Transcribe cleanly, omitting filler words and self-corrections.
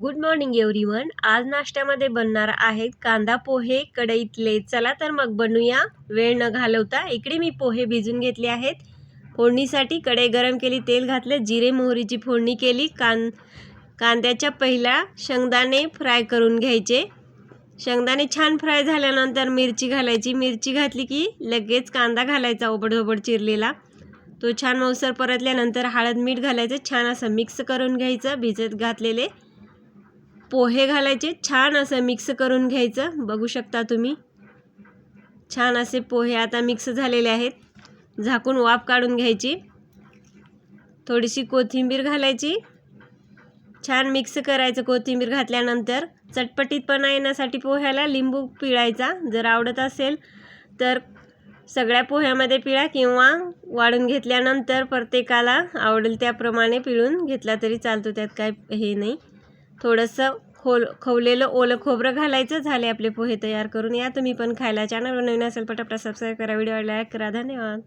Good morning everyone. आज नाश्त्यामध्ये बनणार आहेत कांदा पोहे कढईतले. चला तर मग बनवूया वेळ न घालवता. इकडे मी पोहे भिजून घेतले आहेत. फोडणीसाठी कढई गरम केली, तेल घातले, जिरे मोहरीची फोडणी केली. कांद्याच्या पहिला शेंगदाणे फ्राय करून घ्यायचे. शेंगदाणे छान फ्राय झाल्यानंतर मिरची घालायची. मिरची घातली की लगेच कांदा घालायचा ओबड चिरलेला. तो छान मऊसर परतल्यानंतर हळद मीठ घालायचं. छान असं मिक्स करून घ्यायचं. भिजत घातलेले पोहे घालायचे. छान असं मिक्स करून घ्यायचं. बघू शकता तुम्ही छान असे पोहे आता मिक्स झालेले आहेत. झाकून वाफ काढून घ्यायची. थोडीशी कोथिंबीर घालायची. छान मिक्स करायचं. कोथिंबीर घातल्यानंतर चटपटीतपणा येण्यासाठी पोह्याला लिंबू पिळायचा. जर आवडत असेल तर सगळ्या पोह्यामध्ये पिळा किंवा वाढून घेतल्यानंतर प्रत्येकाला आवडेल त्याप्रमाणे पिळून घेतला तरी चालतो. त्यात काय हे नाही. थोडंसं खवलेलं ओलं खोबरं घालायचं. झाले आपले पोहे तयार करून. या तुम्ही पण खायला. चॅनलवर नवीन असेल पटापट सबस्क्राईब करा, व्हिडिओ लाईक करा. धन्यवाद.